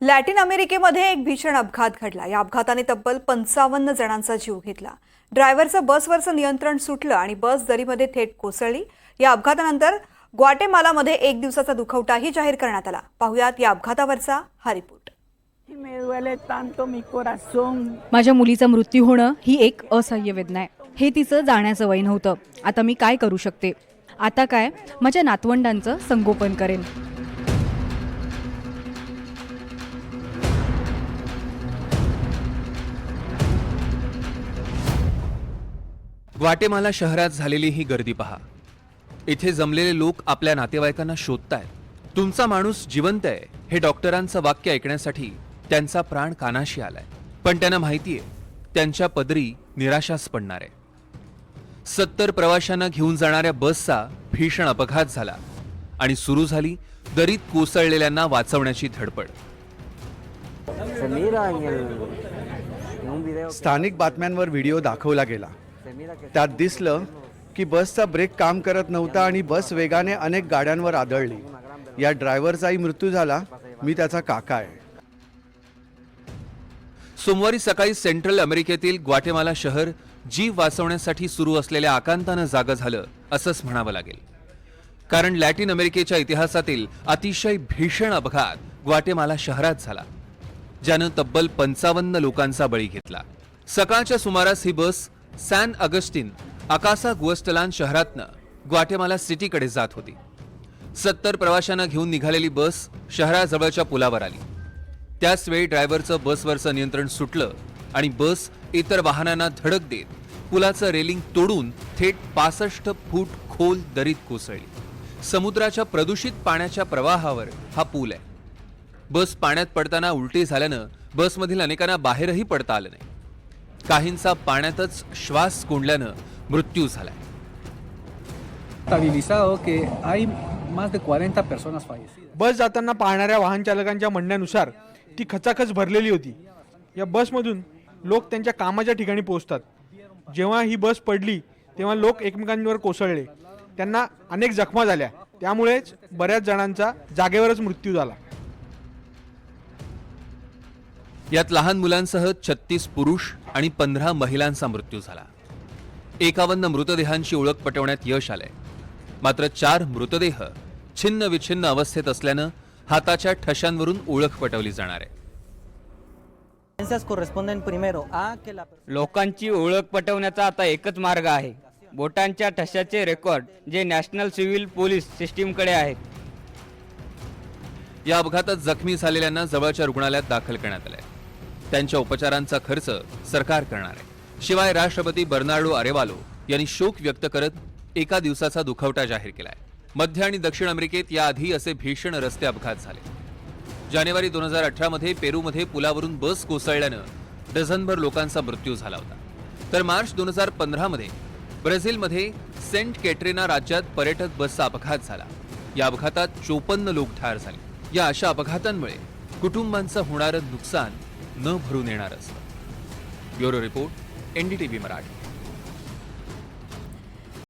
Latin अमेरिकेमध्ये एक भीषण अपघात घडला। या अपघाताने तब्बल 55 जणांचा जीव घेतला। ड्रायव्हरचं बसवरचं नियंत्रण सुटलं आणि बस दरीमध्ये थेट कोसळली। या अपघातानंतर ग्वाटेमालामध्ये एक दिवसाचा दुखवटाही जाहीर करण्यात आला। पाहुयात या अपघातावरचा हा रिपोर्ट। माझ्या मुलीचा मृत्यू होणं ही एक असह्य वेदना आहे। हे तिचं जाण्याचं वय नव्हतं। आता मी काय करू शकते? आता काय, माझ्या नातवंडांचं संगोपन करेन। ग्वाटेमाला शहरात झालेली ही गर्दी पहा। इथे जमलेले लोक आपल्या नातेवाईकांना शोधतायत। तुमचा माणूस जिवंत आहे हे डॉक्टरांचं वाक्य ऐकण्यासाठी त्यांचा प्राण कानाशी आलाय, पण त्यांना माहितीये त्यांच्या पदरी निराशाच पडणार आहे। 70 प्रवाशांना घेऊन जाणाऱ्या बसचा भीषण अपघात झाला आणि सुरू झाली दरीत कोसळलेल्यांना वाचवण्याची धडपड। स्थानिक बातम्यांवर व्हिडिओ दाखवला गेला। त्यात दिसलं की बसचा ब्रेक काम करत नव्हता आणि बस वेगाने अनेक गाड्यांवर आदळली। या ड्रायव्हरचाही मृत्यू झाला। मी त्याचा काका आहे। सोमवारी सकाळी सेंट्रल अमेरिकेतील ग्वाटेमाला शहर जीव वाचवण्यासाठी सुरू असलेल्या आकांतानं जागं झालं असंच म्हणावं लागेल, कारण लॅटिन अमेरिकेच्या इतिहासातील अतिशय भीषण अपघात ग्वाटेमाला शहरात झाला, ज्यानं तब्बल 55 लोकांचा बळी घेतला। सकाळच्या सुमारास ही बस सॅन अगस्टिन अकासा गुअस्टलान शहरातनं ग्वाटेमाला सिटीकडे जात होती। 70 प्रवाशांना घेऊन निघालेली बस शहराजवळच्या पुलावर आली। त्याच वेळी ड्रायव्हरचं बसवरचं नियंत्रण सुटलं आणि बस इतर वाहनांना धडक देत पुलाचं रेलिंग तोडून थेट 65 फूट खोल दरीत कोसळली। समुद्राच्या प्रदूषित पाण्याच्या प्रवाहावर हा पूल आहे। बस पाण्यात पडताना उलटी झाल्यानं बसमधील अनेकांना बाहेरही पडता आलं नाही। काहींचा पाण्यातच श्वास कोंडल्यानं मृत्यू झालाय। बस जाताना पाहणाऱ्या वाहन चालकांच्या म्हणण्यानुसार ती खचाखच भरलेली होती। या बसमधून लोक त्यांच्या कामाच्या ठिकाणी पोहोचतात। जेव्हा ही बस पडली तेव्हा लोक एकमेकांवर कोसळले। त्यांना अनेक जखमा झाल्या, त्यामुळेच बऱ्याच जणांचा जागेवरच मृत्यू झाला। यात लहान मुलांसह 36 पुरुष आणि 15 महिलांचा मृत्यू झाला। 51 मृतदेहांची ओळख पटवण्यात यश आलंय, मात्र 4 मृतदेह छिन्न विछिन्न अवस्थेत असल्यानं हाताच्या ठशांवरून ओळख पटवली जाणार आहे। लोकांची ओळख पटवण्याचा आता एकच मार्ग आहे, बोटांच्या ठशाचे रेकॉर्ड जे नॅशनल सिव्हिल पोलीस सिस्टीमकडे आहेत। या अपघातात जखमी झालेल्यांना जवळच्या रुग्णालयात दाखल करण्यात आलंय। त्यांच्या उपचारांचा खर्च सरकार करणार आहे। शिवाय राष्ट्रपती बर्नार्डो अरेवालो यांनी शोक व्यक्त करत एका दिवसाचा दुखवटा जाहीर केलाय। मध्य आणि दक्षिण अमेरिकेत याआधी असे भीषण रस्ते अपघात झाले। जानेवारी 2018 मध्ये पेरूमध्ये पुलावरून बस कोसळल्यानं डझनभर लोकांचा मृत्यू झाला होता। तर मार्च 2015 मध्ये ब्राझीलमध्ये सेंट कॅटरिना राज्यात पर्यटक बसचा अपघात झाला। या अपघातात 54 लोक ठार झाले। या अशा अपघातांमुळे कुटुंबांचं होणारं नुकसान न भरून येणार असतं। Bureau report, NDTV Marathi.